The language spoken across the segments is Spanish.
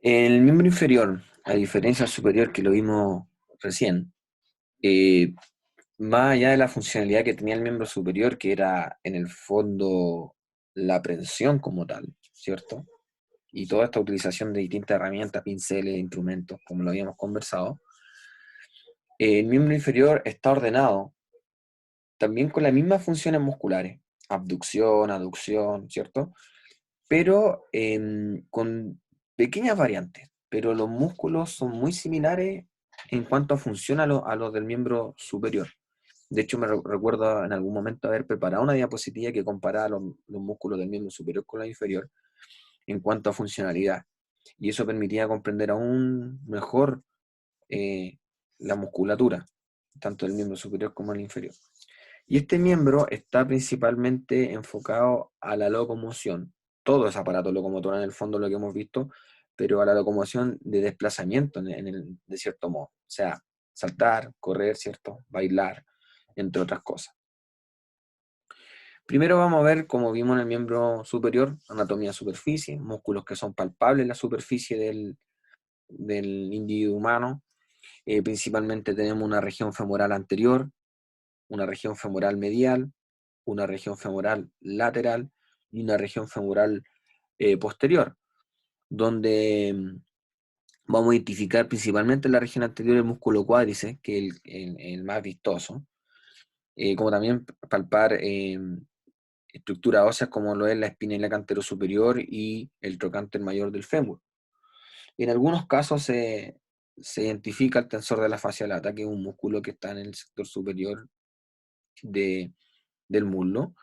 En el miembro inferior, a diferencia del superior que lo vimos recién, eh, más allá de la funcionalidad que tenía el miembro superior, que era en el fondo la prensión como tal, ¿cierto? Y toda esta utilización de distintas herramientas, pinceles, instrumentos, como lo habíamos conversado, el miembro inferior está ordenado también con las mismas funciones musculares, abducción, aducción, ¿cierto? Pero con pequeñas variantes. Pero los músculos son muy similares en cuanto a función a los del miembro superior. De hecho, recuerdo en algún momento haber preparado una diapositiva que comparaba los músculos del miembro superior con la inferior en cuanto a funcionalidad. Y eso permitía comprender aún mejor eh, la musculatura, tanto del miembro superior como el inferior. Y este miembro está principalmente enfocado a la locomoción. Todo es aparato locomotor en el fondo lo que hemos visto, pero a la locomoción de desplazamiento de cierto modo. O sea, saltar, correr, ¿cierto? Bailar, entre otras cosas. Primero vamos a ver, como vimos en el miembro superior, anatomía superficie, músculos que son palpables en la superficie del individuo humano. Principalmente tenemos una región femoral anterior, una región femoral medial, una región femoral lateral y una región femoral posterior, donde vamos a identificar principalmente en la región anterior el músculo cuádriceps, que es el más vistoso, como también palpar estructuras óseas como lo es la espina iliaca anterosuperior y el trocánter mayor del fémur. En algunos casos se identifica el tensor de la fascia lata, que es un músculo que está en el sector superior de, del muslo,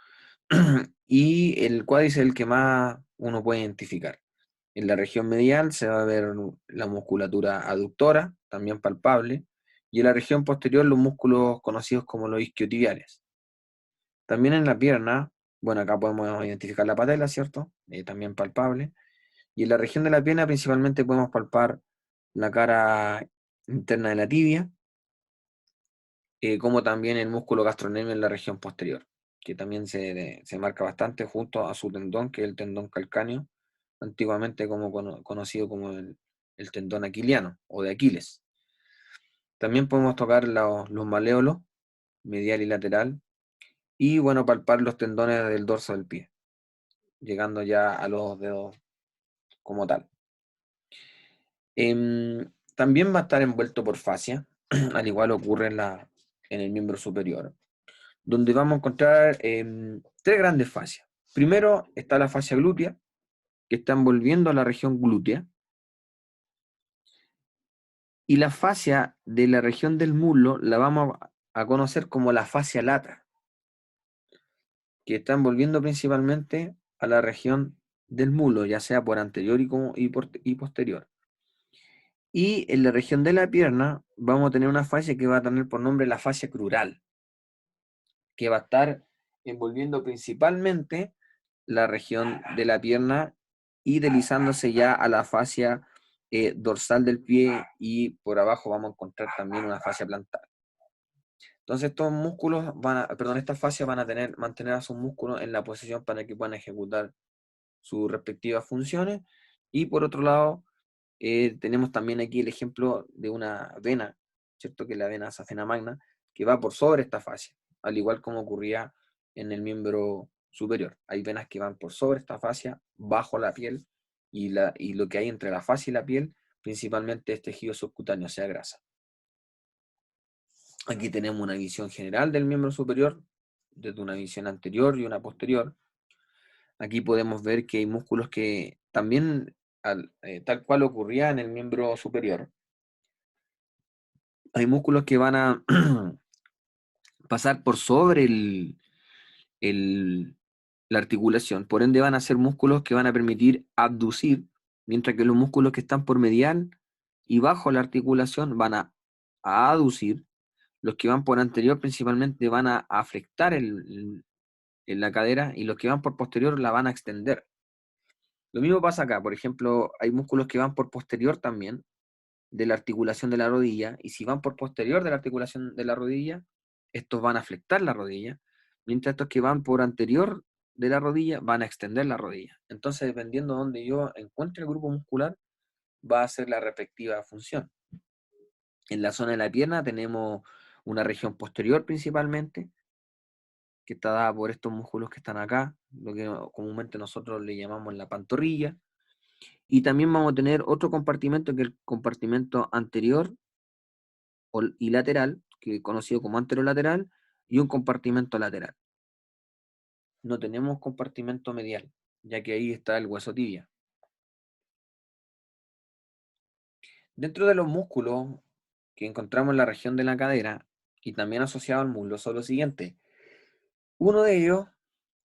y el cuádriceps es el que más uno puede identificar. En la región medial se va a ver la musculatura aductora, también palpable, y en la región posterior los músculos conocidos como los isquiotibiales. También en la pierna, bueno, acá podemos identificar la patela, ¿cierto? También palpable. Y en la región de la pierna principalmente podemos palpar la cara interna de la tibia, como también el músculo gastrocnemio en la región posterior, que también se marca bastante junto a su tendón, que es el tendón calcáneo, antiguamente como conocido como el tendón aquiliano o de Aquiles. También podemos tocar los maleolos, medial y lateral, y bueno, palpar los tendones del dorso del pie, llegando ya a los dedos como tal. También va a estar envuelto por fascia, al igual ocurre en el miembro superior, donde vamos a encontrar tres grandes fascias. Primero está la fascia glútea, que está envolviendo a la región glútea, y la fascia de la región del muslo la vamos a conocer como la fascia lata, que está envolviendo principalmente a la región del muslo, ya sea por anterior y posterior. Y en la región de la pierna vamos a tener una fascia que va a tener por nombre la fascia crural, que va a estar envolviendo principalmente la región de la pierna y deslizándose ya a la fascia dorsal del pie, y por abajo vamos a encontrar también una fascia plantar. Entonces estos músculos estas fascias van a mantener a sus músculos en la posición para que puedan ejecutar sus respectivas funciones. Y por otro lado, tenemos también aquí el ejemplo de una vena, ¿cierto? Que es la vena safena magna, que va por sobre esta fascia, al igual como ocurría en el miembro superior. Hay venas que van por sobre esta fascia, bajo la piel, y lo que hay entre la fascia y la piel, principalmente es tejido subcutáneo, o sea, grasa. Aquí tenemos una visión general del miembro superior, desde una visión anterior y una posterior. Aquí podemos ver que hay músculos que también, tal cual ocurría en el miembro superior, hay músculos que van a pasar por sobre el- la articulación, por ende van a ser músculos que van a permitir abducir, mientras que los músculos que están por medial y bajo la articulación van a aducir. Los que van por anterior principalmente van a flectar en la cadera, y los que van por posterior la van a extender. Lo mismo pasa acá, por ejemplo, hay músculos que van por posterior también de la articulación de la rodilla, y si van por posterior de la articulación de la rodilla, estos van a flectar la rodilla, mientras estos que van por anterior de la rodilla van a extender la rodilla. Entonces, dependiendo de donde yo encuentre el grupo muscular, va a hacer la respectiva función. En la zona de la pierna tenemos una región posterior principalmente, que está dada por estos músculos que están acá, lo que comúnmente nosotros le llamamos la pantorrilla. Y también vamos a tener otro compartimento, que es el compartimento anterior y lateral, que es conocido como anterolateral, y un compartimento lateral. No tenemos compartimento medial, ya que ahí está el hueso tibia. Dentro de los músculos que encontramos en la región de la cadera y también asociado al muslo son los siguientes. Uno de ellos,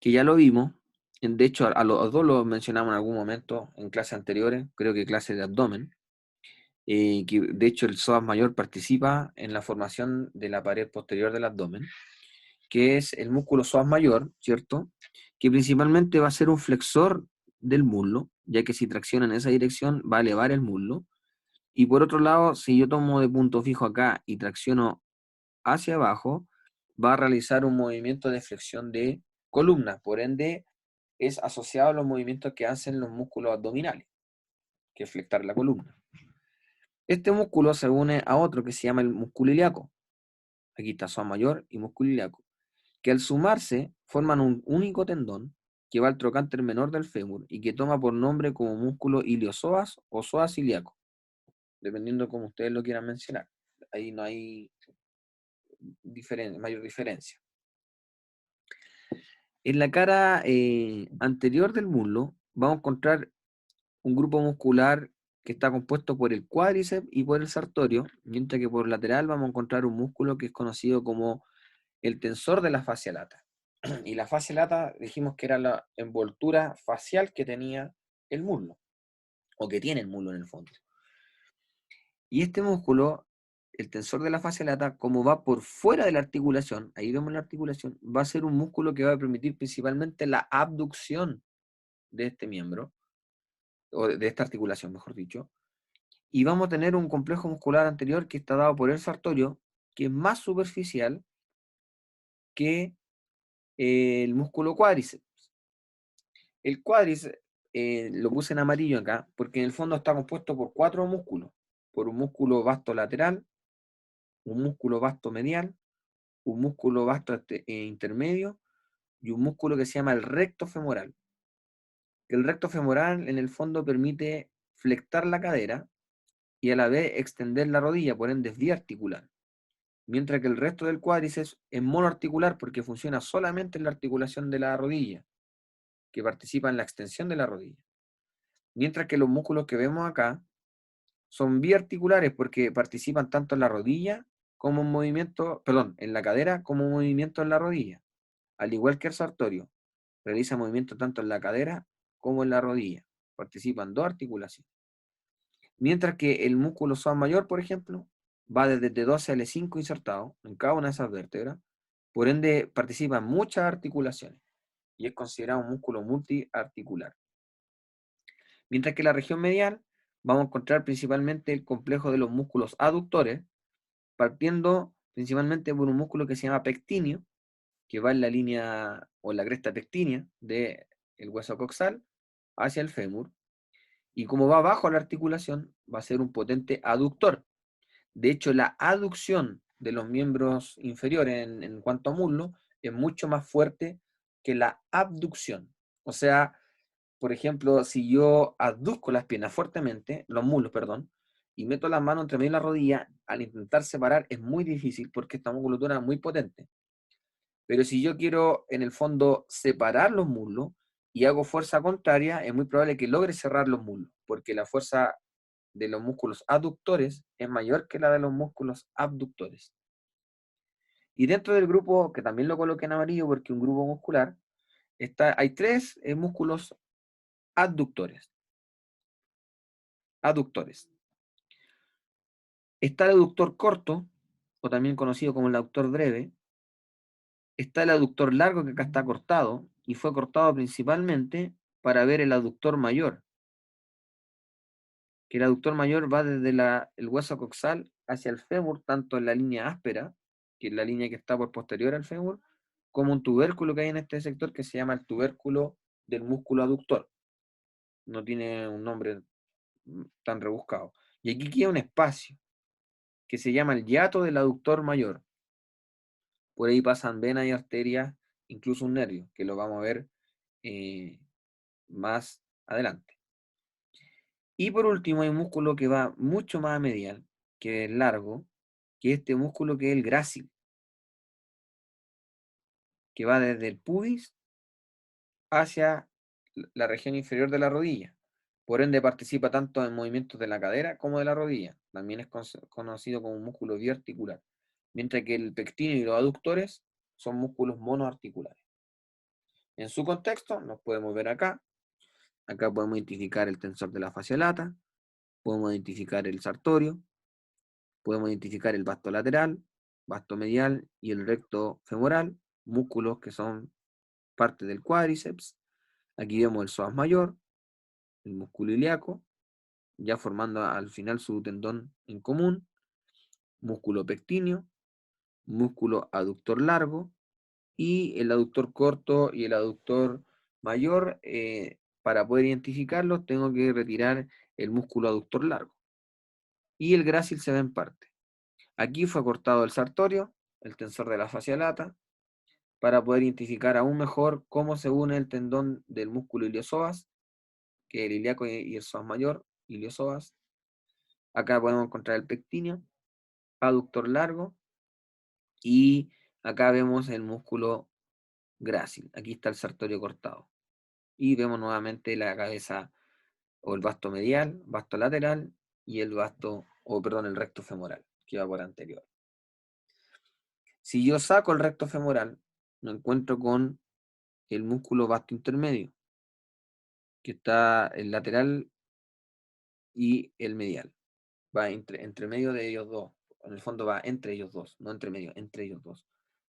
que ya lo vimos, de hecho a los dos los mencionamos en algún momento en clases anteriores, creo que clases de abdomen, que de hecho el psoas mayor participa en la formación de la pared posterior del abdomen, que es el músculo psoas mayor, ¿cierto? Que principalmente va a ser un flexor del muslo, ya que si tracciona en esa dirección va a elevar el muslo. Y por otro lado, si yo tomo de punto fijo acá y tracciono hacia abajo, va a realizar un movimiento de flexión de columna, por ende es asociado a los movimientos que hacen los músculos abdominales, que es flexar la columna. Este músculo se une a otro que se llama el músculo ilíaco. Aquí está psoas mayor y músculo ilíaco, que al sumarse forman un único tendón que va al trocánter menor del fémur y que toma por nombre como músculo iliosoas o psoas ilíaco, dependiendo de cómo ustedes lo quieran mencionar. Ahí no hay mayor diferencia. En la cara anterior del muslo vamos a encontrar un grupo muscular que está compuesto por el cuádriceps y por el sartorio, mientras que por lateral vamos a encontrar un músculo que es conocido como el tensor de la fascia lata. Y la fascia lata dijimos que era la envoltura facial que tenía el muslo, o que tiene el muslo en el fondo. Y este músculo, el tensor de la fascia lata, como va por fuera de la articulación, ahí vemos la articulación, va a ser un músculo que va a permitir principalmente la abducción de este miembro, o de esta articulación, mejor dicho. Y vamos a tener un complejo muscular anterior que está dado por el sartorio, que es más superficial que el músculo cuádriceps. El cuádriceps lo puse en amarillo acá, porque en el fondo está compuesto por 4 músculos, por un músculo vasto lateral, un músculo vasto medial, un músculo vasto intermedio y un músculo que se llama el recto femoral. El recto femoral en el fondo permite flectar la cadera y a la vez extender la rodilla, por ende es biarticular. Mientras que el resto del cuádriceps es monoarticular porque funciona solamente en la articulación de la rodilla, que participa en la extensión de la rodilla. Mientras que los músculos que vemos acá son biarticulares porque participan tanto en la rodilla como en movimiento, perdón, en la cadera como en movimiento en la rodilla. Al igual que el sartorio, realiza movimiento tanto en la cadera como en la rodilla. Participan 2 articulaciones. Mientras que el músculo psoas mayor, por ejemplo, va desde T12 a L5 insertado en cada una de esas vértebras, por ende participa en muchas articulaciones y es considerado un músculo multiarticular. Mientras que la región medial vamos a encontrar principalmente el complejo de los músculos aductores, partiendo principalmente por un músculo que se llama pectíneo, que va en la línea o en la cresta pectínea del hueso coxal hacia el fémur, y como va abajo a la articulación, va a ser un potente aductor. De hecho, la aducción de los miembros inferiores en cuanto a muslo es mucho más fuerte que la abducción. O sea, por ejemplo, si yo aduzco las piernas fuertemente, los muslos, perdón, y meto las manos entre medio de la rodilla, al intentar separar es muy difícil porque esta musculatura es muy potente. Pero si yo quiero, en el fondo, separar los muslos y hago fuerza contraria, es muy probable que logre cerrar los muslos, porque la fuerza de los músculos aductores es mayor que la de los músculos abductores. Y dentro del grupo, que también lo coloqué en amarillo porque un grupo muscular, hay 3 músculos adductores. Aductores. Está el aductor corto, o también conocido como el aductor breve. Está el aductor largo, que acá está cortado, y fue cortado principalmente para ver el aductor mayor, que el aductor mayor va desde el hueso coxal hacia el fémur, tanto en la línea áspera, que es la línea que está por posterior al fémur, como un tubérculo que hay en este sector que se llama el tubérculo del músculo aductor. No tiene un nombre tan rebuscado. Y aquí queda un espacio que se llama el hiato del aductor mayor. Por ahí pasan venas y arterias, incluso un nervio, que lo vamos a ver más adelante. Y por último hay un músculo que va mucho más medial, que es largo, que es este músculo que es el grácil, que va desde el pubis hacia la región inferior de la rodilla. Por ende participa tanto en movimientos de la cadera como de la rodilla. También es conocido como un músculo biarticular. Mientras que el pectíneo y los aductores son músculos monoarticulares. En su contexto, nos podemos ver acá. Acá podemos identificar el tensor de la fascia lata, podemos identificar el sartorio, podemos identificar el vasto lateral, vasto medial y el recto femoral, músculos que son parte del cuádriceps. Aquí vemos el psoas mayor, el músculo ilíaco, ya formando al final su tendón en común, músculo pectíneo, músculo aductor largo y el aductor corto y el aductor mayor. Para poder identificarlos tengo que retirar el músculo aductor largo. Y el grácil se ve en parte. Aquí fue cortado el sartorio, el tensor de la fascia lata, para poder identificar aún mejor cómo se une el tendón del músculo iliosoas, que es el ilíaco y el psoas mayor, iliosoas. Acá podemos encontrar el pectíneo, aductor largo, y acá vemos el músculo grácil. Aquí está el sartorio cortado. Y vemos nuevamente la cabeza o el vasto medial, vasto lateral y el el recto femoral, que va por anterior. Si yo saco el recto femoral, me encuentro con el músculo vasto intermedio, que está el lateral y el medial. Va entre medio de ellos dos. En el fondo va entre ellos dos, no entre medio, entre ellos dos.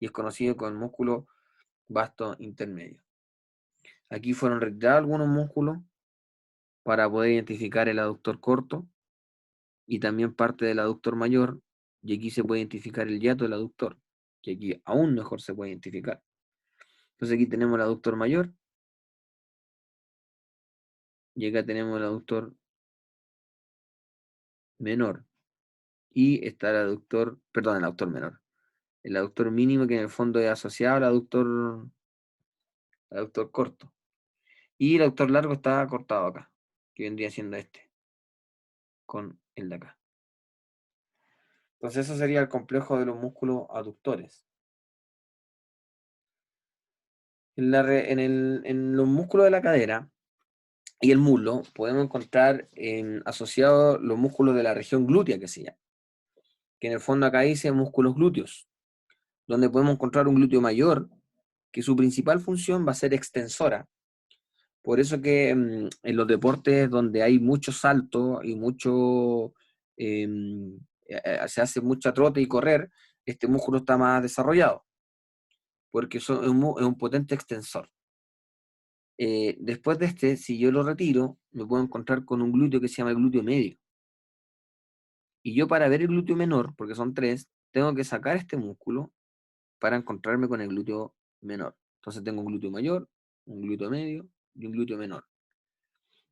Y es conocido como el músculo vasto intermedio. Aquí fueron retirados algunos músculos para poder identificar el aductor corto y también parte del aductor mayor, y aquí se puede identificar el hiato del aductor, que aquí aún mejor se puede identificar. Entonces aquí tenemos el aductor mayor, y acá tenemos el aductor menor, y está el aductor menor, el aductor mínimo, que en el fondo es asociado al aductor corto, y el aductor largo está cortado acá, que vendría siendo este, con el de acá. Entonces eso sería el complejo de los músculos aductores. En los músculos de la cadera y el muslo podemos encontrar asociados los músculos de la región glútea, que se llama, que en el fondo acá dice músculos glúteos, donde podemos encontrar un glúteo mayor, que su principal función va a ser extensora. Por eso que en los deportes donde hay mucho salto y se hace mucha trote y correr, este músculo está más desarrollado, porque es un potente extensor. Después de este, si yo lo retiro, me puedo encontrar con un glúteo que se llama el glúteo medio. Y yo, para ver el glúteo menor, porque son tres, tengo que sacar este músculo para encontrarme con el glúteo menor. Entonces tengo un glúteo mayor, un glúteo medio y un glúteo menor.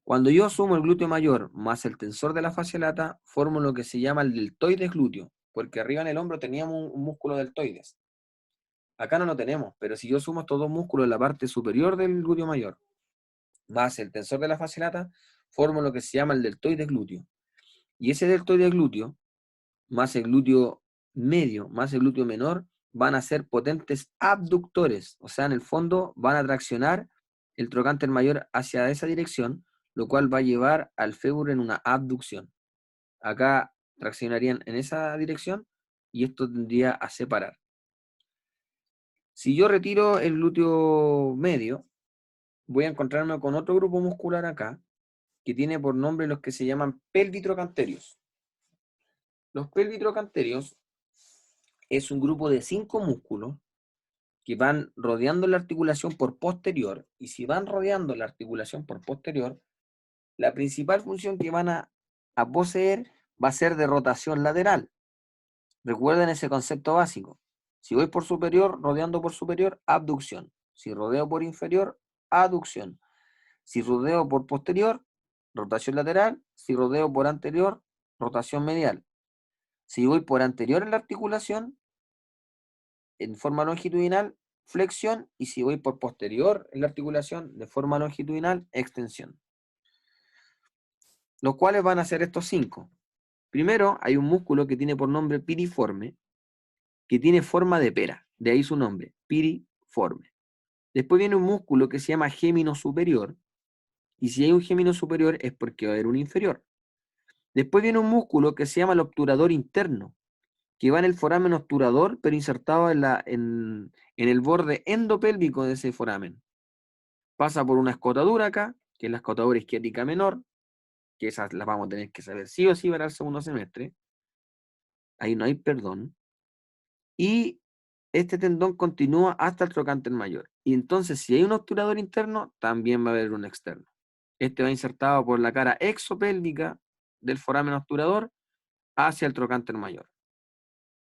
Cuando yo sumo el glúteo mayor más el tensor de la fascia lata, formo lo que se llama el deltoides glúteo, porque arriba en el hombro teníamos un músculo deltoides. Acá no lo tenemos, pero si yo sumo estos dos músculos en la parte superior del glúteo mayor más el tensor de la fascia lata, formo lo que se llama el deltoides glúteo. Y ese deltoides glúteo más el glúteo medio más el glúteo menor van a ser potentes abductores, o sea, en el fondo van a traccionar el trocánter mayor hacia esa dirección, lo cual va a llevar al fémur en una abducción. Acá traccionarían en esa dirección y esto tendría a separar. Si yo retiro el glúteo medio, voy a encontrarme con otro grupo muscular acá, que tiene por nombre los que se llaman pelvitrocanterios. Los pelvitrocanterios es un grupo de 5 músculos que van rodeando la articulación por posterior, y si van rodeando la articulación por posterior, la principal función que van a poseer va a ser de rotación lateral. Recuerden ese concepto básico. Si voy por superior, rodeando por superior, abducción. Si rodeo por inferior, aducción. Si rodeo por posterior, rotación lateral. Si rodeo por anterior, rotación medial. Si voy por anterior en la articulación, en forma longitudinal, flexión. Y si voy por posterior en la articulación, de forma longitudinal, extensión. Los cuales van a ser estos 5. Primero, hay un músculo que tiene por nombre piriforme, que tiene forma de pera. De ahí su nombre, piriforme. Después viene un músculo que se llama gémino superior. Y si hay un gémino superior es porque va a haber un inferior. Después viene un músculo que se llama el obturador interno, que va en el foramen obturador, pero insertado en el borde endopélvico de ese foramen. Pasa por una escotadura acá, que es la escotadura isquiática menor, que esas las vamos a tener que saber sí o sí para el segundo semestre. Ahí no hay perdón. Y este tendón continúa hasta el trocánter mayor. Y entonces, si hay un obturador interno, también va a haber un externo. Este va insertado por la cara exopélvica del foramen obturador hacia el trocánter mayor.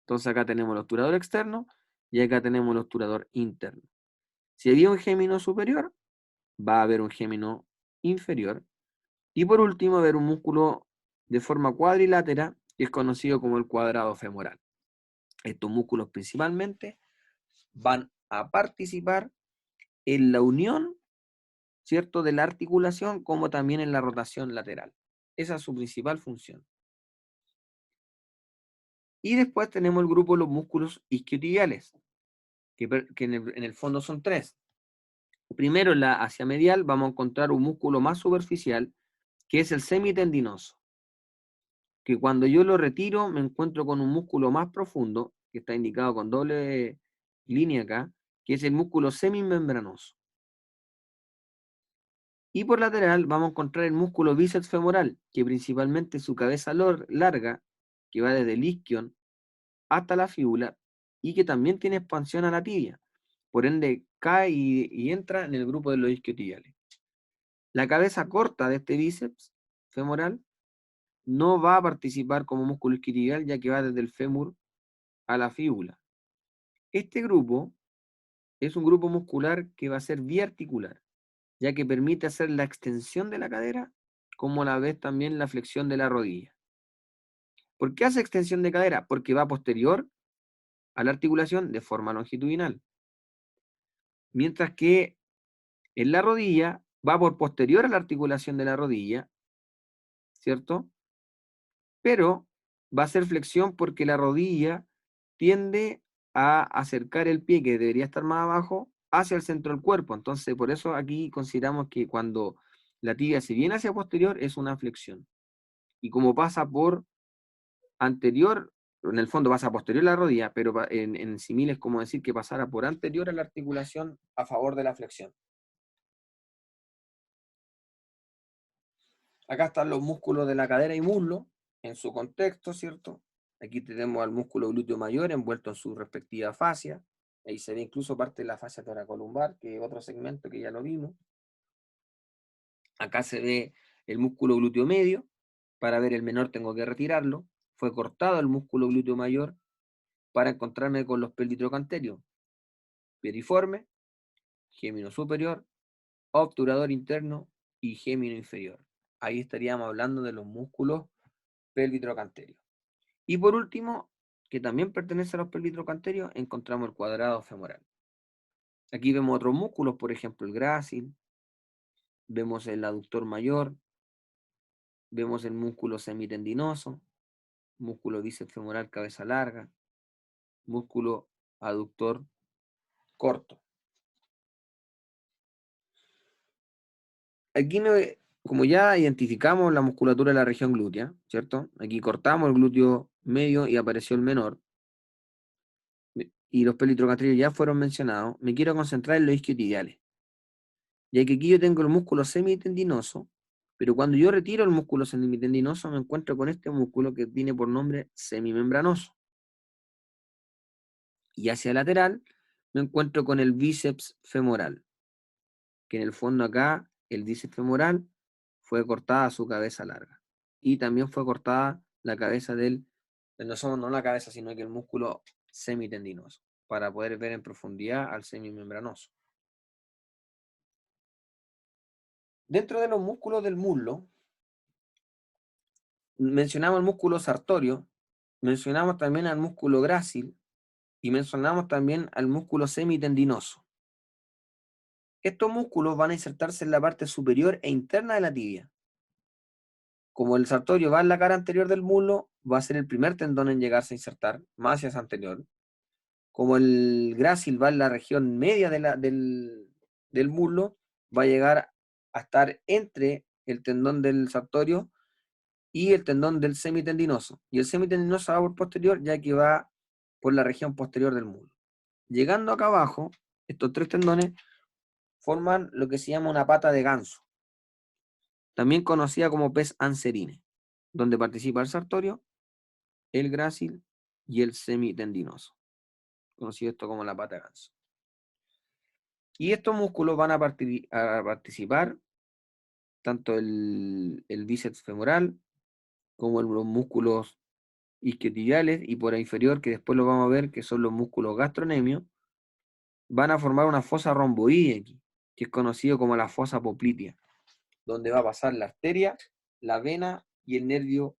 Entonces acá tenemos el obturador externo y acá tenemos el obturador interno. Si había un gémino superior, va a haber un gémino inferior. Y por último, va a haber un músculo de forma cuadrilátera que es conocido como el cuadrado femoral. Estos músculos principalmente van a participar en la unión, ¿cierto?, de la articulación como también en la rotación lateral. Esa es su principal función. Y después tenemos el grupo de los músculos isquiotibiales, que en el fondo son 3. Primero, en la asia medial vamos a encontrar un músculo más superficial, que es el semitendinoso, que cuando yo lo retiro me encuentro con un músculo más profundo, que está indicado con doble línea acá, que es el músculo semimembranoso. Y por lateral vamos a encontrar el músculo bíceps femoral, que principalmente su cabeza larga, que va desde el isquion hasta la fíbula, y que también tiene expansión a la tibia. Por ende, cae y entra en el grupo de los isquiotibiales. La cabeza corta de este bíceps femoral no va a participar como músculo isquiotibial, ya que va desde el fémur a la fíbula. Este grupo es un grupo muscular que va a ser biarticular, ya que permite hacer la extensión de la cadera, como a la vez también la flexión de la rodilla. ¿Por qué hace extensión de cadera? Porque va posterior a la articulación de forma longitudinal. Mientras que en la rodilla va por posterior a la articulación de la rodilla, ¿cierto? Pero va a ser flexión porque la rodilla tiende a acercar el pie, que debería estar más abajo, hacia el centro del cuerpo. Entonces, por eso aquí consideramos que cuando la tibia se viene hacia posterior, es una flexión. Y como pasa por anterior, en el fondo pasa posterior a la rodilla, pero en símil es como decir que pasara por anterior a la articulación a favor de la flexión. Acá están los músculos de la cadera y muslo en su contexto, ¿cierto? Aquí tenemos al músculo glúteo mayor envuelto en su respectiva fascia. Ahí se ve incluso parte de la fascia toracolumbar, que es otro segmento que ya lo vimos. Acá se ve el músculo glúteo medio. Para ver el menor tengo que retirarlo. Fue cortado el músculo glúteo mayor para encontrarme con los pelvitrocanterios. Piriforme, gémino superior, obturador interno y gémino inferior. Ahí estaríamos hablando de los músculos pelvitrocanterios. Y por último, que también pertenece a los pelvitrocanterios, encontramos el cuadrado femoral. Aquí vemos otros músculos, por ejemplo el grácil, vemos el aductor mayor, vemos el músculo semitendinoso, músculo bíceps femoral cabeza larga, músculo aductor corto. Aquí, como ya identificamos la musculatura de la región glútea, ¿cierto? Aquí cortamos el glúteo medio y apareció el menor. Y los pelvitrocanterios ya fueron mencionados. Me quiero concentrar en los isquiotibiales. Ya que aquí yo tengo el músculo semitendinoso, pero cuando yo retiro el músculo semitendinoso me encuentro con este músculo que tiene por nombre semimembranoso. Y hacia el lateral me encuentro con el bíceps femoral, que en el fondo acá el bíceps femoral fue cortada su cabeza larga. Y también fue cortada la cabeza no la cabeza, sino que el músculo semitendinoso, para poder ver en profundidad al semimembranoso. Dentro de los músculos del muslo, mencionamos el músculo sartorio, mencionamos también al músculo grácil y mencionamos también al músculo semitendinoso. Estos músculos van a insertarse en la parte superior e interna de la tibia. Como el sartorio va en la cara anterior del muslo, va a ser el primer tendón en llegarse a insertar, más hacia anterior. Como el grácil va en la región media del muslo, va a llegar a estar entre el tendón del sartorio y el tendón del semitendinoso. Y el semitendinoso va por posterior, ya que va por la región posterior del muslo. Llegando acá abajo, estos tres tendones forman lo que se llama una pata de ganso, también conocida como pes anserine, donde participa el sartorio, el grácil y el semitendinoso, conocido esto como la pata de ganso. Y estos músculos van a participar tanto el bíceps femoral como los músculos isquiotibiales y por inferior, que después lo vamos a ver, que son los músculos gastronemios, van a formar una fosa romboidea aquí, que es conocido como la fosa poplitea, donde va a pasar la arteria, la vena y el nervio,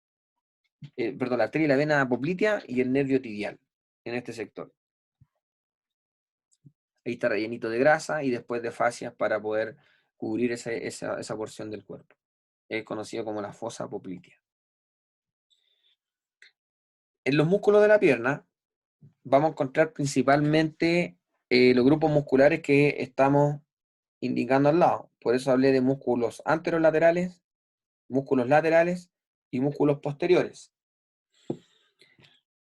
la arteria y la vena poplitea y el nervio tibial en este sector. Ahí está rellenito de grasa y después de fascias para poder cubrir esa porción del cuerpo. Es conocido como la fosa poplitea. En los músculos de la pierna vamos a encontrar principalmente los grupos musculares que estamos indicando al lado. Por eso hablé de músculos anterolaterales, músculos laterales y músculos posteriores.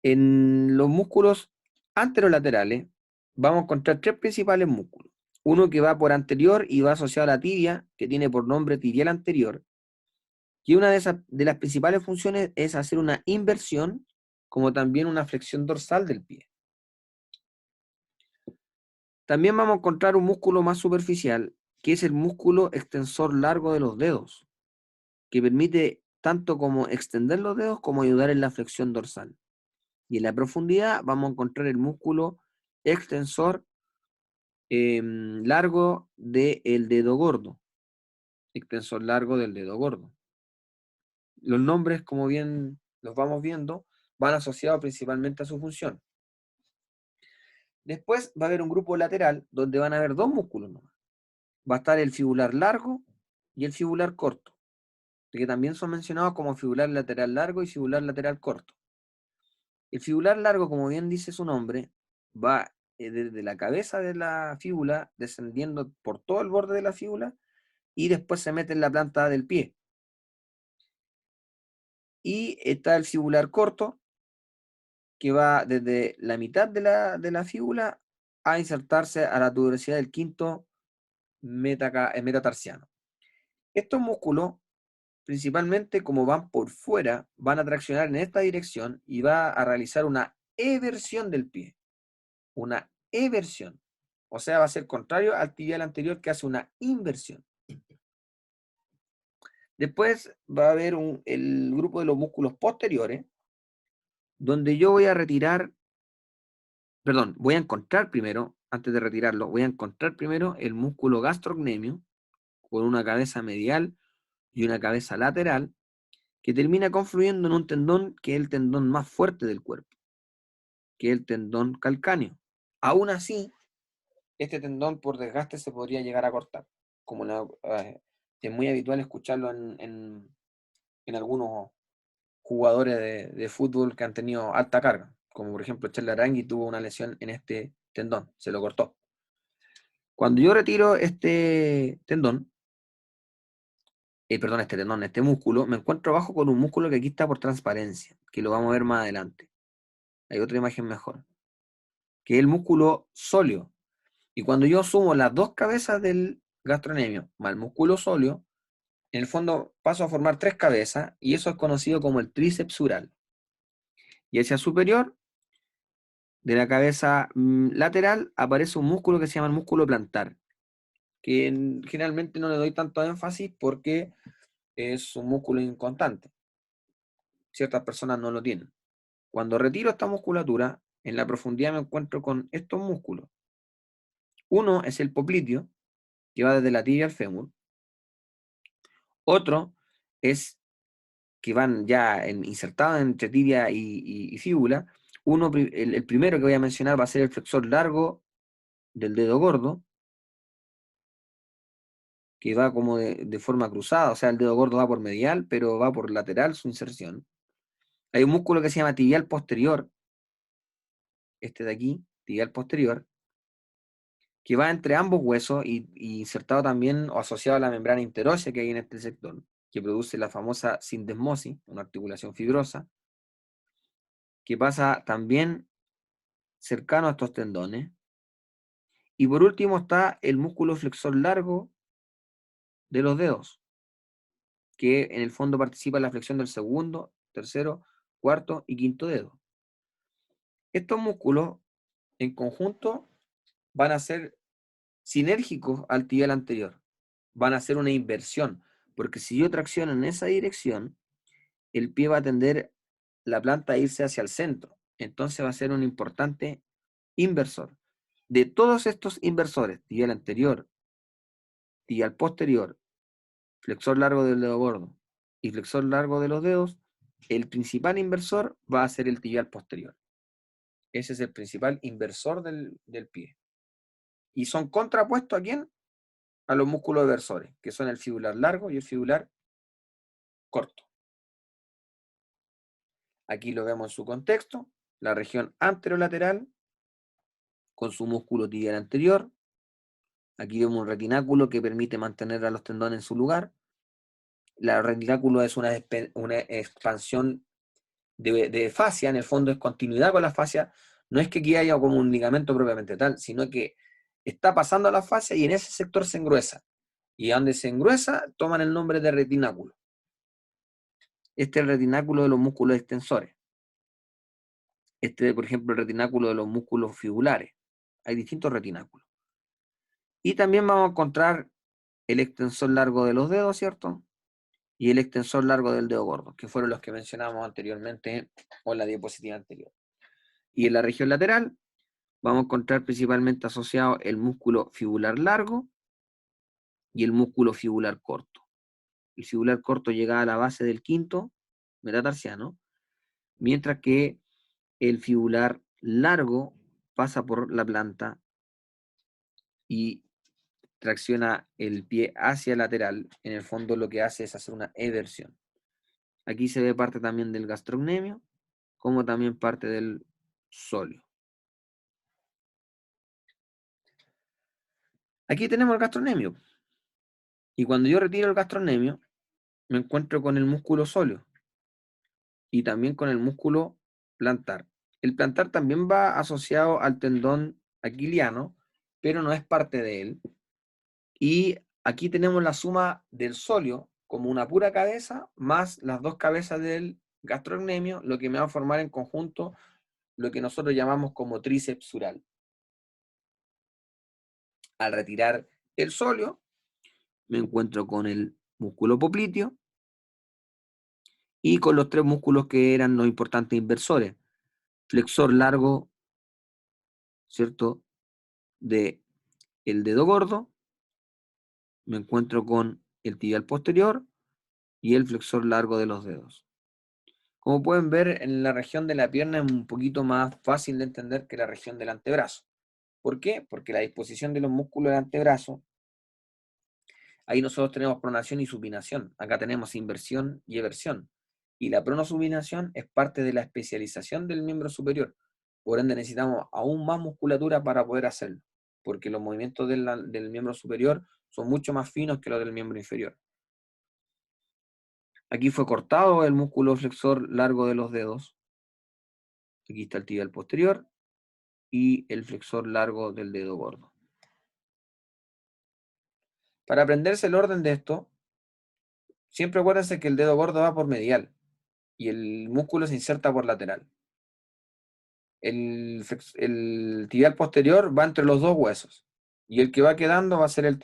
En los músculos anterolaterales vamos a encontrar tres principales músculos. Uno que va por anterior y va asociado a la tibia, que tiene por nombre tibial anterior, y una de las principales funciones es hacer una inversión, como también una flexión dorsal del pie. También vamos a encontrar un músculo más superficial, que es el músculo extensor largo de los dedos, que permite tanto como extender los dedos como ayudar en la flexión dorsal. Y en la profundidad vamos a encontrar el músculo extensor largo del dedo gordo. Extensor largo del dedo gordo. Los nombres, como bien los vamos viendo, van asociados principalmente a su función. Después va a haber un grupo lateral donde van a haber dos músculos nomás. Va a estar el fibular largo y el fibular corto, que también son mencionados como fibular lateral largo y fibular lateral corto. El fibular largo, como bien dice su nombre, va desde la cabeza de la fíbula, descendiendo por todo el borde de la fíbula, y después se mete en la planta del pie. Y está el fibular corto, que va desde la mitad de la fíbula a insertarse a la tuberosidad del quinto metatarsiano. Estos músculos, principalmente como van por fuera, van a traccionar en esta dirección y va a realizar una eversión del pie. Una eversión. O sea, va a ser contrario al tibial anterior que hace una inversión. Después va a haber el grupo de los músculos posteriores, donde yo voy a voy a encontrar primero, antes de retirarlo, voy a encontrar primero el músculo gastrocnemio, con una cabeza medial y una cabeza lateral, que termina confluyendo en un tendón que es el tendón más fuerte del cuerpo, que es el tendón calcáneo. Aún así, este tendón por desgaste se podría llegar a cortar, como es muy habitual escucharlo en algunos jugadores de fútbol que han tenido alta carga, como por ejemplo Charles Arangui tuvo una lesión en este tendón, se lo cortó. Cuando yo retiro este tendón, este músculo, me encuentro abajo con un músculo que aquí está por transparencia, que lo vamos a ver más adelante. Hay otra imagen mejor, que es el músculo sóleo. Y cuando yo sumo las dos cabezas del gastrocnemio más el músculo sóleo, en el fondo paso a formar tres cabezas y eso es conocido como el tríceps sural. Y hacia superior de la cabeza lateral aparece un músculo que se llama el músculo plantar, que generalmente no le doy tanto énfasis porque es un músculo inconstante. Ciertas personas no lo tienen. Cuando retiro esta musculatura, en la profundidad me encuentro con estos músculos. Uno es el popliteo, que va desde la tibia al fémur. Otro es que van ya insertados entre tibia y fíbula. El primero que voy a mencionar va a ser el flexor largo del dedo gordo, que va como de forma cruzada, o sea, el dedo gordo va por medial, pero va por lateral su inserción. Hay un músculo que se llama tibial posterior, este de aquí, tibial posterior, que va entre ambos huesos y insertado también o asociado a la membrana interósea que hay en este sector, que produce la famosa sindesmosis, una articulación fibrosa, que pasa también cercano a estos tendones. Y por último está el músculo flexor largo de los dedos, que en el fondo participa en la flexión del segundo, tercero, cuarto y quinto dedo. Estos músculos en conjunto van a ser sinérgicos al tibial anterior, van a hacer una inversión, porque si yo tracciono en esa dirección, el pie va a tender la planta a irse hacia el centro, entonces va a ser un importante inversor. De todos estos inversores, tibial anterior, tibial posterior, flexor largo del dedo gordo y flexor largo de los dedos, el principal inversor va a ser el tibial posterior. Ese es el principal inversor del pie. Y son contrapuestos ¿a quién? A los músculos eversores, que son el fibular largo y el fibular corto. Aquí lo vemos en su contexto, la región anterolateral con su músculo tibial anterior. Aquí vemos un retináculo que permite mantener a los tendones en su lugar. La retináculo es una expansión de fascia, en el fondo es continuidad con la fascia, no es que aquí haya como un ligamento propiamente tal, sino que está pasando a la fascia y en ese sector se engruesa. Y donde se engruesa, toman el nombre de retináculo. Este es el retináculo de los músculos extensores. Este, por ejemplo, el retináculo de los músculos fibulares. Hay distintos retináculos. Y también vamos a encontrar el extensor largo de los dedos, ¿cierto? Y el extensor largo del dedo gordo, que fueron los que mencionamos anteriormente o en la diapositiva anterior. Y en la región lateral vamos a encontrar principalmente asociado el músculo fibular largo y el músculo fibular corto. El fibular corto llega a la base del quinto metatarsiano, mientras que el fibular largo pasa por la planta y tracciona el pie hacia el lateral. En el fondo lo que hace es hacer una eversión. Aquí se ve parte también del gastrocnemio, como también parte del sóleo. Aquí tenemos el gastrocnemio. Y cuando yo retiro el gastrocnemio, me encuentro con el músculo sóleo y también con el músculo plantar. El plantar también va asociado al tendón aquiliano, pero no es parte de él. Y aquí tenemos la suma del sóleo como una pura cabeza, más las dos cabezas del gastrocnemio, lo que me va a formar en conjunto lo que nosotros llamamos como tríceps sural. Al retirar el sóleo, me encuentro con el músculo popliteo y con los tres músculos que eran los importantes inversores. Flexor largo, ¿cierto? De el dedo gordo, me encuentro con el tibial posterior y el flexor largo de los dedos. Como pueden ver, en la región de la pierna es un poquito más fácil de entender que la región del antebrazo. ¿Por qué? Porque la disposición de los músculos del antebrazo, ahí nosotros tenemos pronación y supinación. Acá tenemos inversión y eversión. Y la pronosupinación es parte de la especialización del miembro superior. Por ende necesitamos aún más musculatura para poder hacerlo, porque los movimientos del miembro superior son mucho más finos que los del miembro inferior. Aquí fue cortado el músculo flexor largo de los dedos. Aquí está el tibial posterior y el flexor largo del dedo gordo. Para aprenderse el orden de esto, siempre acuérdense que el dedo gordo va por medial y el músculo se inserta por lateral. El tibial posterior va entre los dos huesos y el que va quedando va a ser el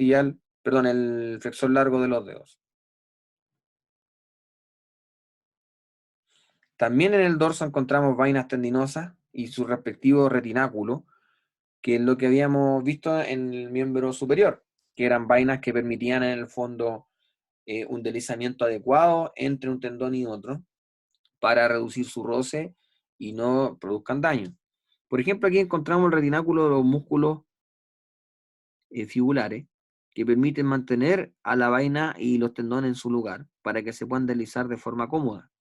flexor largo de los dedos. También en el dorso encontramos vainas tendinosas y su respectivo retináculo, que es lo que habíamos visto en el miembro superior, que eran vainas que permitían en el fondo un deslizamiento adecuado entre un tendón y otro para reducir su roce y no produzcan daño. Por ejemplo, aquí encontramos el retináculo de los músculos fibulares que permiten mantener a la vaina y los tendones en su lugar para que se puedan deslizar de forma cómoda.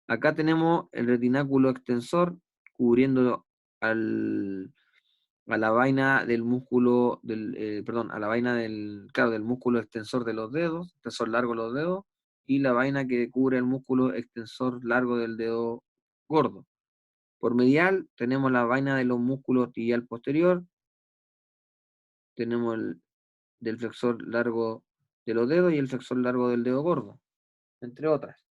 Acá tenemos el retináculo extensor cubriendo a la vaina del músculo, a la vaina del músculo extensor de los dedos, extensor largo de los dedos, y la vaina que cubre el músculo extensor largo del dedo gordo. Por medial tenemos la vaina de los músculos tibial posterior, tenemos el del flexor largo de los dedos y el flexor largo del dedo gordo, entre otras.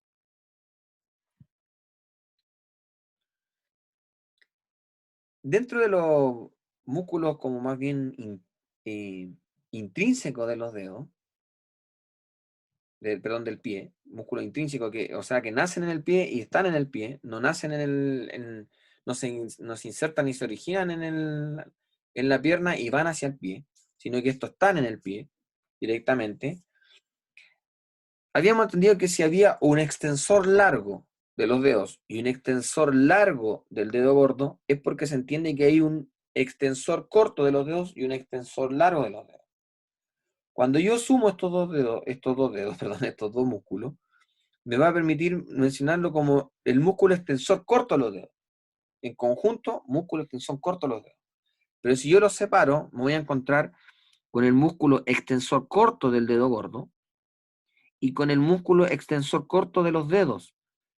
Dentro de los músculos como más bien intrínsecos de los dedos, del pie, músculos intrínsecos o sea, que nacen en el pie y están en el pie, no nacen no se insertan ni se originan en la pierna y van hacia el pie, sino que estos están en el pie directamente. Habíamos entendido que si había un extensor largo de los dedos y un extensor largo del dedo gordo, es porque se entiende que hay un extensor corto de los dedos y un extensor largo de los dedos. Cuando yo sumo estos dos dedos, perdón, estos dos músculos, me va a permitir mencionarlo como el músculo extensor corto de los dedos. En conjunto, músculo extensor corto de los dedos. Pero si yo los separo, me voy a encontrar con el músculo extensor corto del dedo gordo y con el músculo extensor corto de los dedos.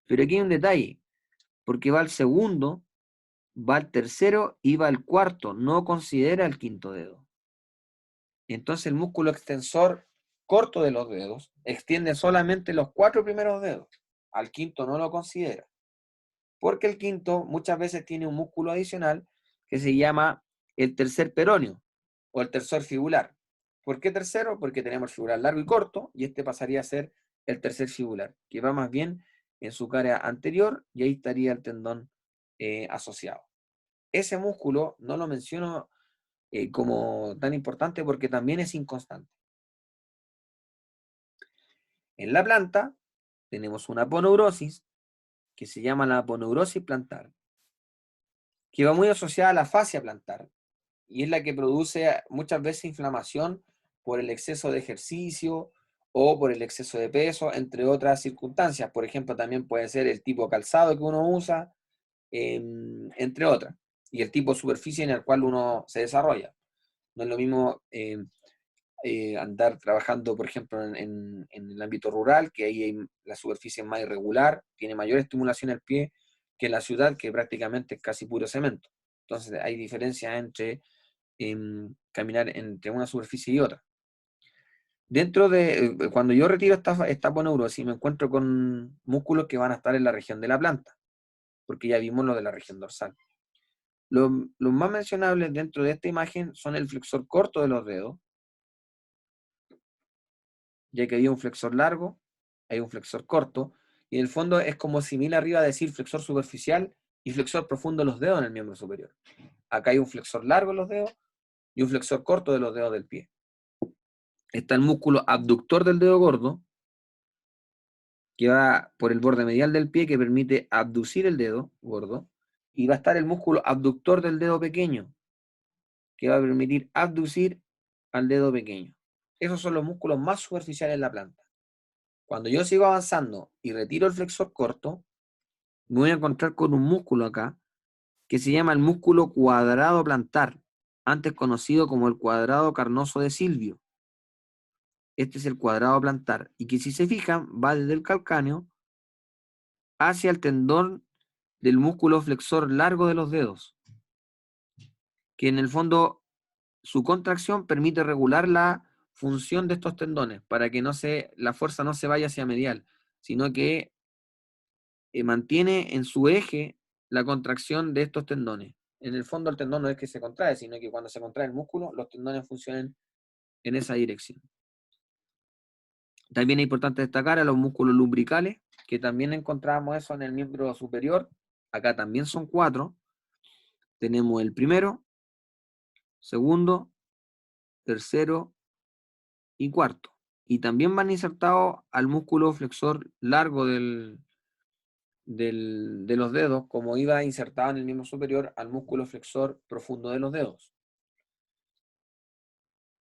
Pero aquí hay un detalle, porque va al segundo, va al tercero y va al cuarto, no considera el quinto dedo. Entonces el músculo extensor corto de los dedos extiende solamente los 4 primeros dedos, al quinto no lo considera, porque el quinto muchas veces tiene un músculo adicional que se llama el tercer peroneo o el tercer fibular. ¿Por qué tercero? Porque tenemos el fibular largo y corto y este pasaría a ser el tercer fibular, que va más bien en su cara anterior y ahí estaría el tendón asociado. Ese músculo no lo menciono como tan importante porque también es inconstante. En la planta tenemos una aponeurosis que se llama la aponeurosis plantar, que va muy asociada a la fascia plantar y es la que produce muchas veces inflamación por el exceso de ejercicio o por el exceso de peso, entre otras circunstancias. Por ejemplo, también puede ser el tipo de calzado que uno usa, entre otras, y el tipo de superficie en el cual uno se desarrolla. No es lo mismo andar trabajando, por ejemplo, en el ámbito rural, que ahí la superficie es más irregular, tiene mayor estimulación al pie, que en la ciudad, que prácticamente es casi puro cemento. Entonces hay diferencias entre caminar entre una superficie y otra. Dentro de, cuando yo retiro esta aponeurosis, me encuentro con músculos que van a estar en la región de la planta, porque ya vimos lo de la región dorsal. Los más mencionables dentro de esta imagen son el flexor corto de los dedos, ya que hay un flexor largo, hay un flexor corto, y en el fondo es como similar arriba a decir flexor superficial y flexor profundo de los dedos en el miembro superior. Acá hay un flexor largo en los dedos y un flexor corto de los dedos del pie. Está el músculo abductor del dedo gordo, que va por el borde medial del pie, que permite abducir el dedo gordo, y va a estar el músculo abductor del dedo pequeño, que va a permitir abducir al dedo pequeño. Esos son los músculos más superficiales en la planta. Cuando yo sigo avanzando y retiro el flexor corto, me voy a encontrar con un músculo acá que se llama el músculo cuadrado plantar, antes conocido como el cuadrado carnoso de Silvio. Este es el cuadrado plantar, y que si se fijan, va desde el calcáneo hacia el tendón del músculo flexor largo de los dedos, que en el fondo su contracción permite regular la función de estos tendones para que la fuerza no se vaya hacia medial, sino que mantiene en su eje la contracción de estos tendones. En el fondo el tendón no es que se contrae, sino que cuando se contrae el músculo, los tendones funcionan en esa dirección. También es importante destacar a los músculos lumbricales, que también encontramos eso en el miembro superior. Acá también son 4. Tenemos el primero, segundo, tercero y cuarto. y también van insertados al músculo flexor largo de los dedos, como iba insertado en el miembro superior al músculo flexor profundo de los dedos.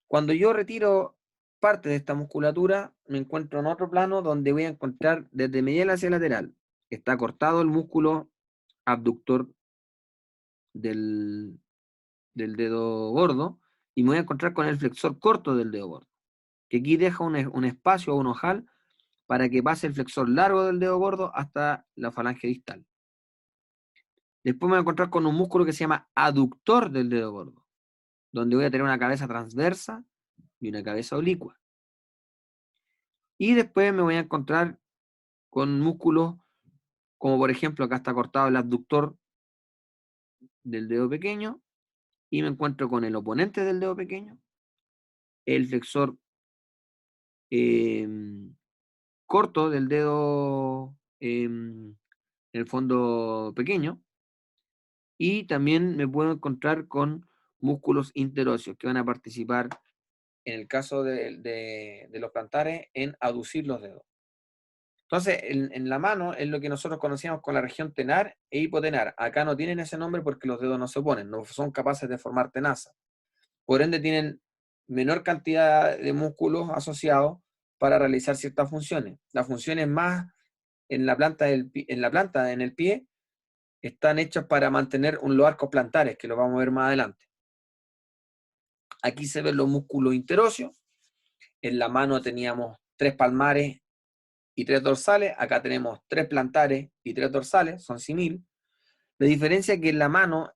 Cuando yo retiro parte de esta musculatura, me encuentro en otro plano donde voy a encontrar desde medial hacia lateral. Está cortado el músculo abductor del dedo gordo y me voy a encontrar con el flexor corto del dedo gordo, que aquí deja un espacio o un ojal para que pase el flexor largo del dedo gordo hasta la falange distal. Después me voy a encontrar con un músculo que se llama aductor del dedo gordo, donde voy a tener una cabeza transversa y una cabeza oblicua. Y después me voy a encontrar con músculos como por ejemplo acá está cortado el abductor del dedo pequeño y me encuentro con el oponente del dedo pequeño, el flexor corto del dedo en el fondo pequeño, y también me puedo encontrar con músculos interóseos que van a participar, en el caso de los plantares, en aducir los dedos. Entonces, en la mano es lo que nosotros conocíamos con la región tenar e hipotenar. Acá no tienen ese nombre porque los dedos no se oponen, no son capaces de formar tenaza. Por ende, tienen menor cantidad de músculos asociados para realizar ciertas funciones. Las funciones más en la planta, en el pie, están hechas para mantener los arcos plantares, que lo vamos a ver más adelante. Aquí se ven los músculos interóseos. En la mano teníamos 3 palmares y 3 dorsales. Acá tenemos 3 plantares y 3 dorsales, son simil. La diferencia es que en la mano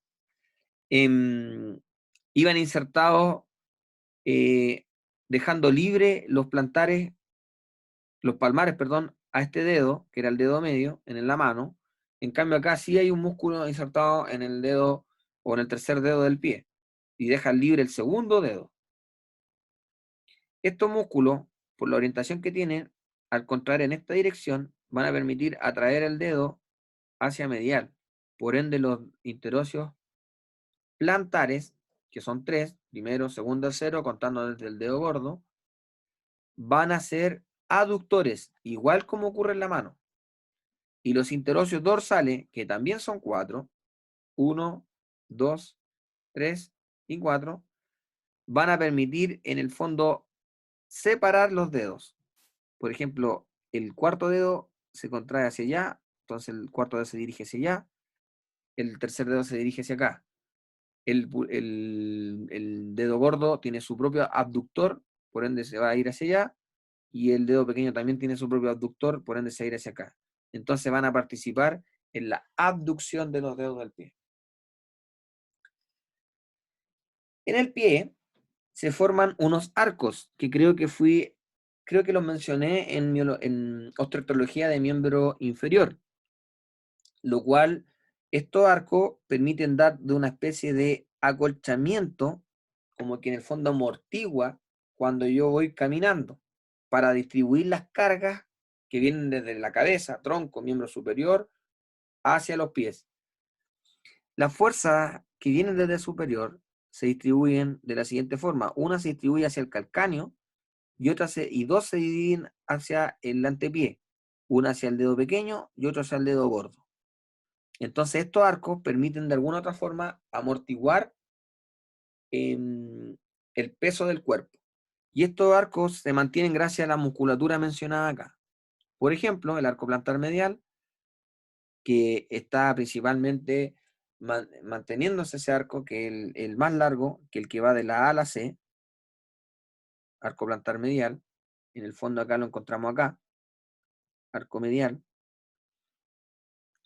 iban insertados dejando libre los palmares, perdón, a este dedo, que era el dedo medio, en la mano. En cambio acá sí hay un músculo insertado en el dedo o en el tercer dedo del pie y dejan libre el segundo dedo. Estos músculos, por la orientación que tienen, al contraer en esta dirección, van a permitir atraer el dedo hacia medial. Por ende, los interóseos plantares, que son 3, primero, segundo, tercero, contando desde el dedo gordo, van a ser aductores, igual como ocurre en la mano. Y los interóseos dorsales, que también son 4, 1, 2, 3 y 4, van a permitir en el fondo separar los dedos. Por ejemplo, el cuarto dedo se contrae hacia allá, entonces el cuarto dedo se dirige hacia allá, el tercer dedo se dirige hacia acá. El dedo gordo tiene su propio abductor, por ende se va a ir hacia allá, y el dedo pequeño también tiene su propio abductor, por ende se va a ir hacia acá. Entonces van a participar en la abducción de los dedos del pie. En el pie se forman unos arcos, que creo que los mencioné en osteoartrología de miembro inferior, lo cual estos arcos permiten dar de una especie de acolchamiento, como que en el fondo amortigua cuando yo voy caminando, para distribuir las cargas que vienen desde la cabeza, tronco, miembro superior, hacia los pies. Las fuerzas que vienen desde el superior se distribuyen de la siguiente forma. Una se distribuye hacia el calcáneo y dos se dividen hacia el antepié. Una hacia el dedo pequeño y otra hacia el dedo gordo. Entonces estos arcos permiten de alguna otra forma amortiguar el peso del cuerpo. Y estos arcos se mantienen gracias a la musculatura mencionada acá. Por ejemplo, el arco plantar medial, que está principalmente manteniéndose ese arco, que es el más largo, que el que va de la A a la C, arco plantar medial. En el fondo acá lo encontramos acá, arco medial.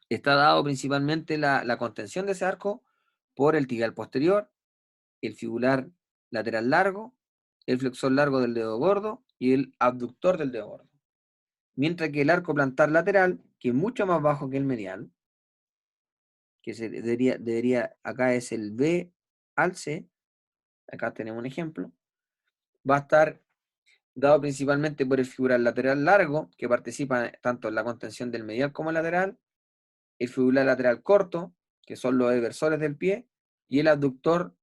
Está dado principalmente la contención de ese arco por el tibial posterior, el fibular lateral largo, el flexor largo del dedo gordo y el abductor del dedo gordo. Mientras que el arco plantar lateral, que es mucho más bajo que el medial, que debería, acá es el B al C, acá tenemos un ejemplo, va a estar dado principalmente por el fibular lateral largo, que participa tanto en la contención del medial como lateral, el fibular lateral corto, que son los eversores del pie, y el abductor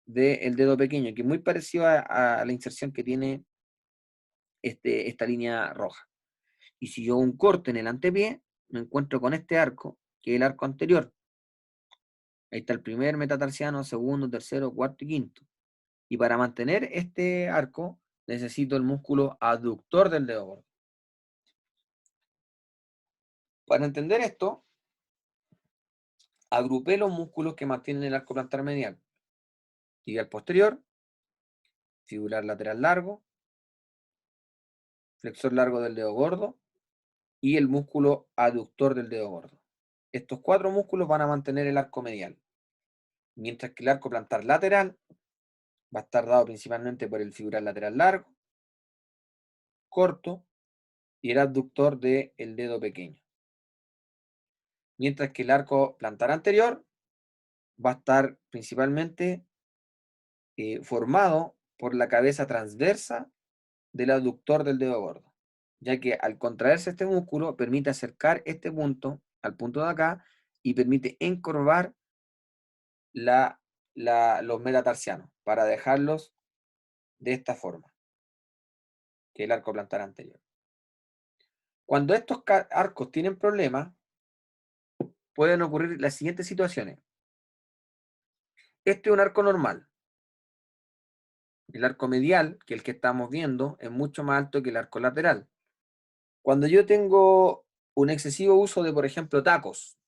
del dedo pequeño, que es muy parecido a la inserción que tiene esta línea roja. Y si yo hago un corte en el antepié, me encuentro con este arco, que es el arco anterior. Ahí está el primer metatarsiano, segundo, tercero, cuarto y quinto. Y para mantener este arco, necesito el músculo aductor del dedo gordo. Para entender esto, agrupé los músculos que mantienen el arco plantar medial. Tibial posterior, fibular lateral largo, flexor largo del dedo gordo y el músculo aductor del dedo gordo. Estos 4 músculos van a mantener el arco medial, mientras que el arco plantar lateral va a estar dado principalmente por el fibular lateral largo, corto y el abductor del dedo pequeño. Mientras que el arco plantar anterior va a estar principalmente formado por la cabeza transversa del abductor del dedo gordo, ya que al contraerse este músculo permite acercar este punto al punto de acá y permite encorvar los metatarsianos para dejarlos de esta forma, que es el arco plantar anterior. Cuando estos arcos tienen problemas, pueden ocurrir las siguientes situaciones. Este es un arco normal. El arco medial, que es el que estamos viendo, es mucho más alto que el arco lateral. Cuando yo tengo un excesivo uso de, por ejemplo, tacos,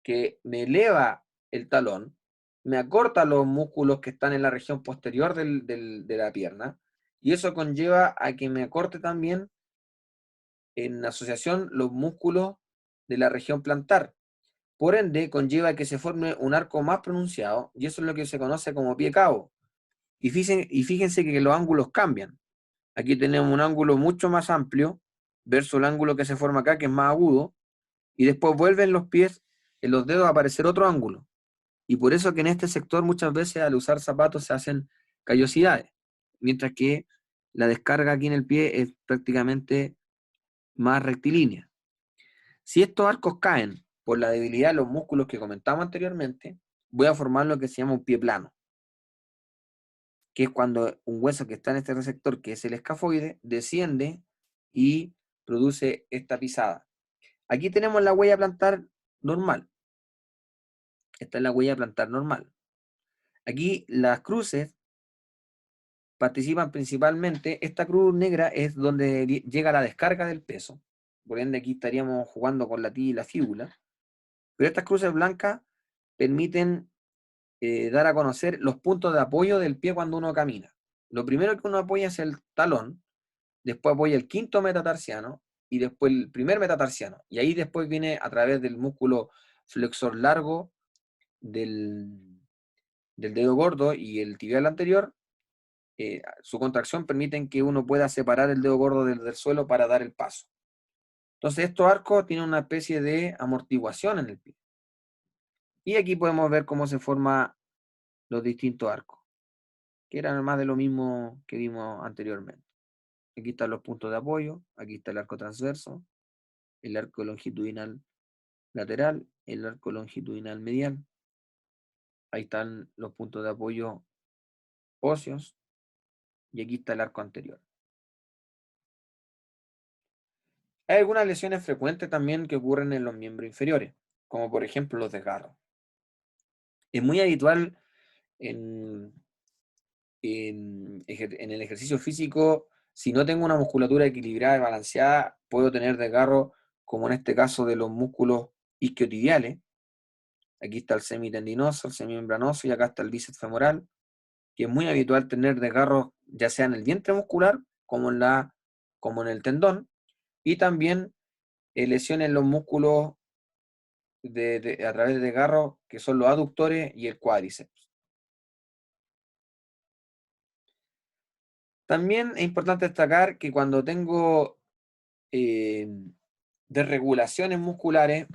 que me eleva el talón, me acorta los músculos que están en la región posterior de la pierna, y eso conlleva a que me acorte también en asociación los músculos de la región plantar. Por ende, conlleva que se forme un arco más pronunciado, y eso es lo que se conoce como pie cabo. Y fíjense que los ángulos cambian. Aquí tenemos un ángulo mucho más amplio versus el ángulo que se forma acá, que es más agudo, y después vuelven los pies, en los dedos a aparecer otro ángulo. Y por eso que en este sector muchas veces al usar zapatos se hacen callosidades, mientras que la descarga aquí en el pie es prácticamente más rectilínea. Si estos arcos caen por la debilidad de los músculos que comentamos anteriormente, voy a formar lo que se llama un pie plano, que es cuando un hueso que está en este receptor, que es el escafoide, desciende y produce esta pisada. Aquí tenemos la huella plantar normal. Esta es la huella plantar normal. Aquí las cruces participan principalmente, esta cruz negra es donde llega la descarga del peso, por ende aquí estaríamos jugando con la tibia y la fíbula, pero estas cruces blancas permiten dar a conocer los puntos de apoyo del pie cuando uno camina. Lo primero que uno apoya es el talón, después apoya el quinto metatarsiano y después el primer metatarsiano, y ahí después viene a través del músculo flexor largo del dedo gordo y el tibial anterior. Su contracción permiten que uno pueda separar el dedo gordo del suelo para dar el paso. Entonces estos arcos tienen una especie de amortiguación en el pie. Y aquí podemos ver cómo se forman los distintos arcos, que eran más de lo mismo que vimos anteriormente. Aquí están los puntos de apoyo, aquí está el arco transverso, el arco longitudinal lateral, el arco longitudinal medial. Ahí están los puntos de apoyo óseos y aquí está el arco anterior. Hay algunas lesiones frecuentes también que ocurren en los miembros inferiores, como por ejemplo los desgarros. Es muy habitual en el ejercicio físico, si no tengo una musculatura equilibrada y balanceada, puedo tener desgarros, como en este caso de los músculos isquiotibiales. Aquí está el semitendinoso, el semimembranoso y acá está el bíceps femoral, que es muy habitual tener desgarros ya sea en el vientre muscular como en el tendón, y también lesiones en los músculos a través de desgarros que son los aductores y el cuádriceps. También es importante destacar que cuando tengo desregulaciones musculares,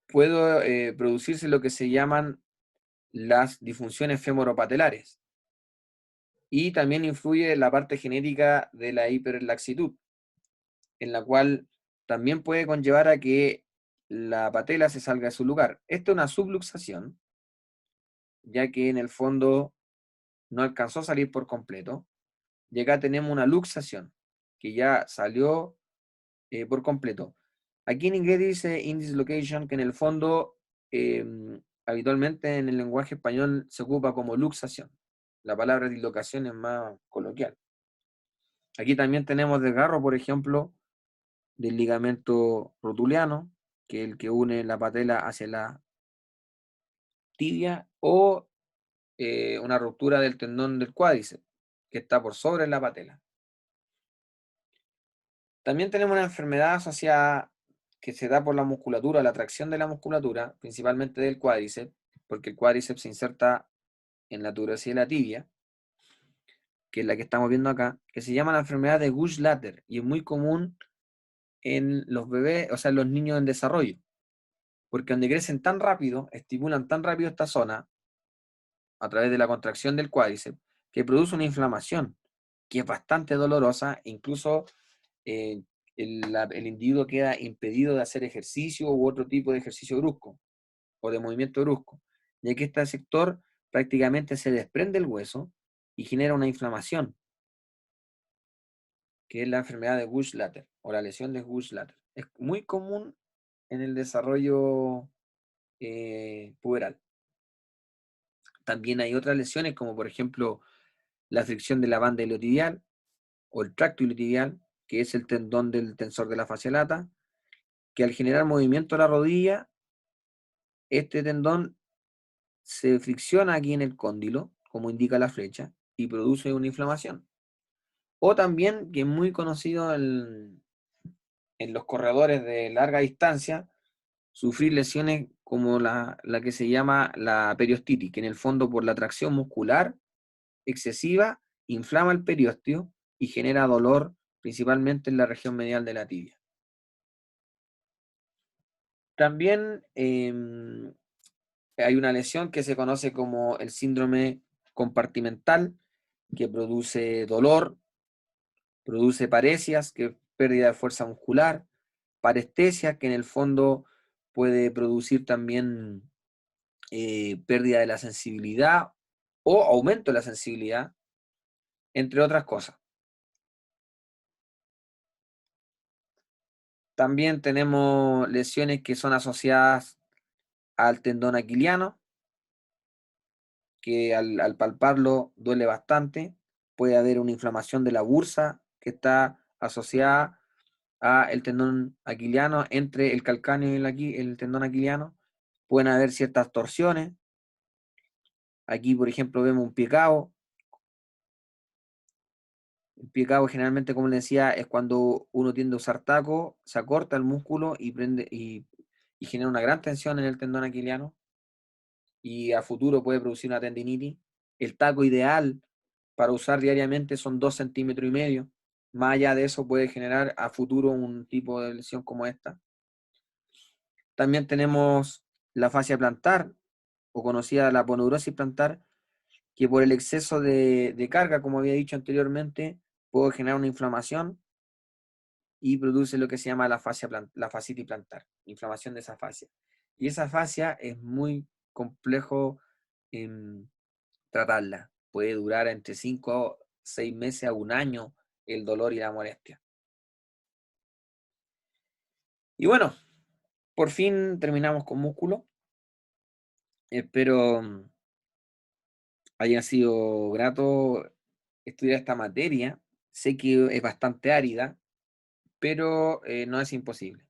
puedo producirse lo que se llaman las disfunciones femoropatelares. Y también influye la parte genética de la hiperlaxitud, en la cual también puede conllevar a que la patela se salga de su lugar. Esto es una subluxación, ya que en el fondo no alcanzó a salir por completo. Y acá tenemos una luxación. que ya salió por completo. Aquí en inglés dice in dislocation, que en el fondo habitualmente en el lenguaje español se ocupa como luxación. La palabra dislocación es más coloquial. Aquí también tenemos desgarro, por ejemplo, del ligamento rotuliano, que es el que une la patela hacia la tibia, o una ruptura del tendón del cuádriceps, que está por sobre la patela. También tenemos una enfermedad asociada que se da por la musculatura, la tracción de la musculatura, principalmente del cuádriceps, porque el cuádriceps se inserta en la tuberosidad de la tibia, que es la que estamos viendo acá, que se llama la enfermedad de Gush-Latter, y es muy común en los bebés, o sea, en los niños en desarrollo, porque donde crecen tan rápido, estimulan tan rápido esta zona, a través de la contracción del cuádriceps, que produce una inflamación, que es bastante dolorosa, incluso eh, el individuo queda impedido de hacer ejercicio u otro tipo de ejercicio brusco o de movimiento brusco, ya que este sector prácticamente se desprende el hueso y genera una inflamación, que es la enfermedad de Gush-Latter o la lesión de Gush-Latter. Es muy común en el desarrollo puberal. También hay otras lesiones, como por ejemplo la fricción de la banda iliotibial o el tracto iliotibial, que es el tendón del tensor de la fascia lata, que al generar movimiento de la rodilla, este tendón se fricciona aquí en el cóndilo, como indica la flecha, y produce una inflamación. O también, que es muy conocido en los corredores de larga distancia, sufrir lesiones como la que se llama la periostitis, que en el fondo por la tracción muscular excesiva inflama el periósteo y genera dolor principalmente en la región medial de la tibia. También hay una lesión que se conoce como el síndrome compartimental, que produce dolor, produce paresias, que es pérdida de fuerza muscular, parestesia, que en el fondo puede producir también pérdida de la sensibilidad o aumento de la sensibilidad, entre otras cosas. También tenemos lesiones que son asociadas al tendón aquiliano, que al palparlo duele bastante. Puede haber una inflamación de la bursa que está asociada a el tendón aquiliano, entre el calcáneo y el tendón aquiliano. Pueden haber ciertas torsiones. Aquí, por ejemplo, vemos un pie cabo. El pie cabo generalmente, como les decía, es cuando uno tiende a usar taco, se acorta el músculo y genera una gran tensión en el tendón aquiliano y a futuro puede producir una tendinitis. El taco ideal para usar diariamente son 2,5 cm. Más allá de eso puede generar a futuro un tipo de lesión como esta. También tenemos la fascia plantar, o conocida la aponeurosis plantar, que por el exceso de carga, como había dicho anteriormente, puede generar una inflamación y produce lo que se llama la fascitis plantar, inflamación de esa fascia. Y esa fascia es muy complejo tratarla. Puede durar entre 5 6 meses a un año el dolor y la molestia. Y bueno, por fin terminamos con músculo. Espero haya sido grato estudiar esta materia. Sé que es bastante árida, pero no es imposible.